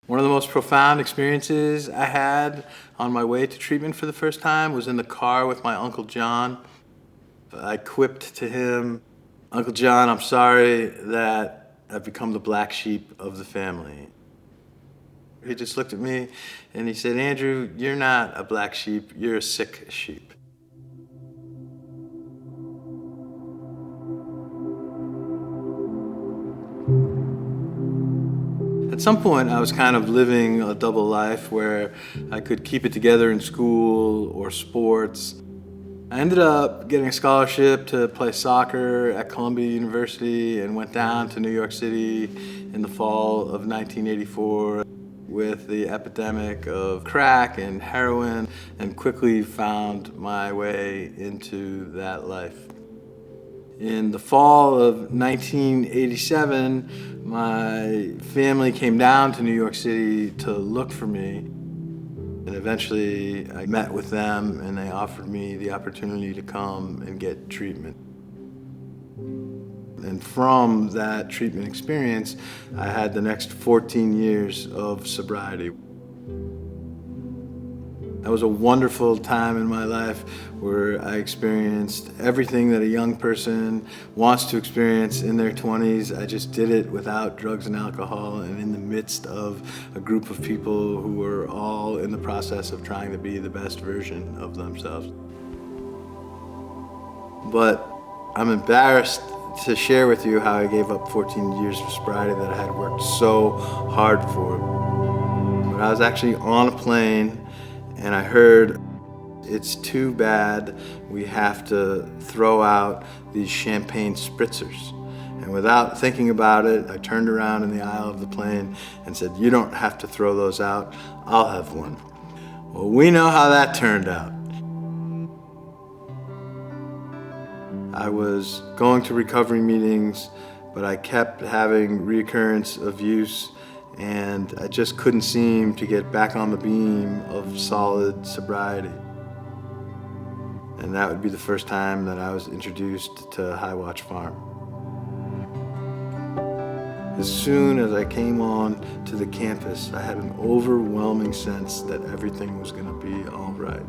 One of the most profound experiences I had on my way to treatment for the first time was in the car with my Uncle John. I quipped to him, "Uncle John, I'm sorry that I've become the black sheep of the family." He just looked at me and he said, "Andrew, you're not a black sheep, you're a sick sheep." At some point, I was kind of living a double life where I could keep it together in school or sports. I ended up getting a scholarship to play soccer at Columbia University and went down to New York City in the fall of 1984 with the epidemic of crack and heroin, and quickly found my way into that life. In the fall of 1987, my family came down to New York City to look for me. And eventually I met with them and they offered me the opportunity to come and get treatment. And from that treatment experience, I had the next 14 years of sobriety. That was a wonderful time in my life where I experienced everything that a young person wants to experience in their 20s. I just did it without drugs and alcohol and in the midst of a group of people who were all in the process of trying to be the best version of themselves. But I'm embarrassed to share with you how I gave up 14 years of sobriety that I had worked so hard for. But I was actually on a plane and I heard, "It's too bad we have to throw out these champagne spritzers." And without thinking about it, I turned around in the aisle of the plane and said, "You don't have to throw those out, I'll have one." Well, we know how that turned out. I was going to recovery meetings, but I kept having recurrence of use, and I just couldn't seem to get back on the beam of solid sobriety. And that would be the first time that I was introduced to High Watch Farm. As soon as I came on to the campus, I had an overwhelming sense that everything was gonna be all right.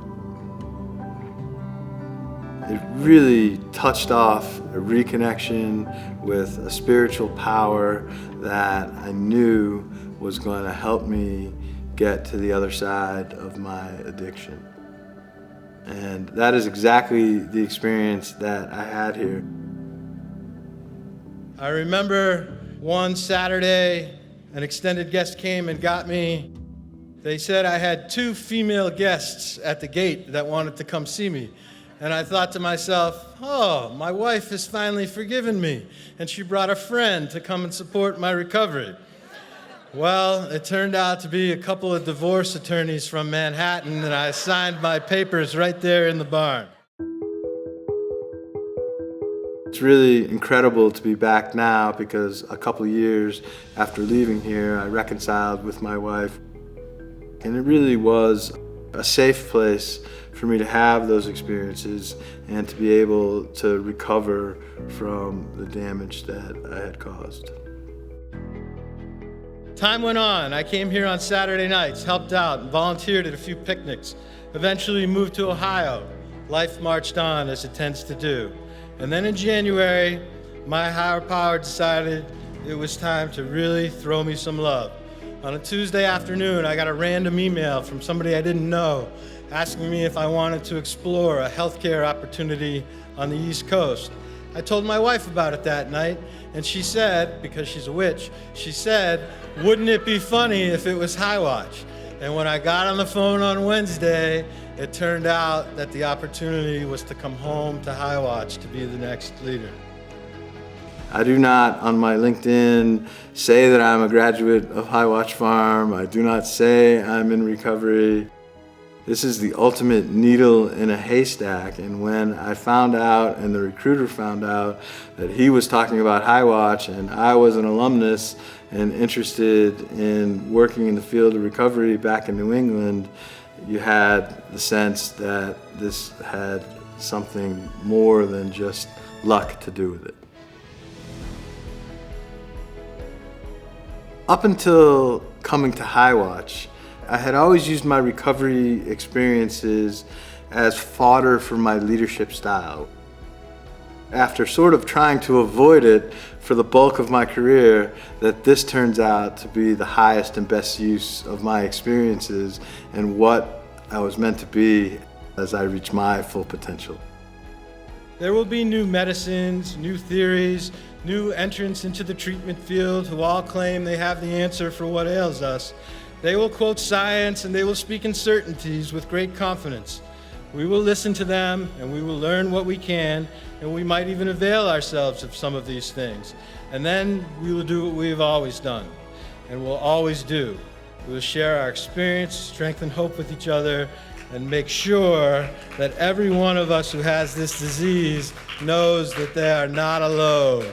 It really touched off a reconnection with a spiritual power that I knew was going to help me get to the other side of my addiction. And that is exactly the experience that I had here. I remember one Saturday, an extended guest came and got me. They said I had 2 female guests at the gate that wanted to come see me. And I thought to myself, oh, my wife has finally forgiven me, and she brought a friend to come and support my recovery. Well, it turned out to be a couple of divorce attorneys from Manhattan, and I signed my papers right there in the barn. It's really incredible to be back now because a couple of years after leaving here, I reconciled with my wife. And it really was a safe place for me to have those experiences and to be able to recover from the damage that I had caused. Time went on. I came here on Saturday nights, helped out, and volunteered at a few picnics. Eventually moved to Ohio. Life marched on as it tends to do. And then in January, my higher power decided it was time to really throw me some love. On a Tuesday afternoon, I got a random email from somebody I didn't know asking me if I wanted to explore a healthcare opportunity on the East Coast. I told my wife about it that night, and she said, because she's a witch, she said, "Wouldn't it be funny if it was High Watch?" And when I got on the phone on Wednesday, it turned out that the opportunity was to come home to High Watch to be the next leader. I do not, on my LinkedIn, say that I'm a graduate of High Watch Farm. I do not say I'm in recovery. This is the ultimate needle in a haystack, and when I found out and the recruiter found out that he was talking about High Watch and I was an alumnus and interested in working in the field of recovery back in New England, you had the sense that this had something more than just luck to do with it. Up until coming to Highwatch, I had always used my recovery experiences as fodder for my leadership style. After sort of trying to avoid it for the bulk of my career, that this turns out to be the highest and best use of my experiences and what I was meant to be as I reach my full potential. There will be new medicines, new theories, new entrants into the treatment field who all claim they have the answer for what ails us. They will quote science and they will speak in certainties with great confidence. We will listen to them and we will learn what we can, and we might even avail ourselves of some of these things. And then we will do what we've always done and will always do. We will share our experience, strength, and hope with each other, and make sure that every one of us who has this disease knows that they are not alone.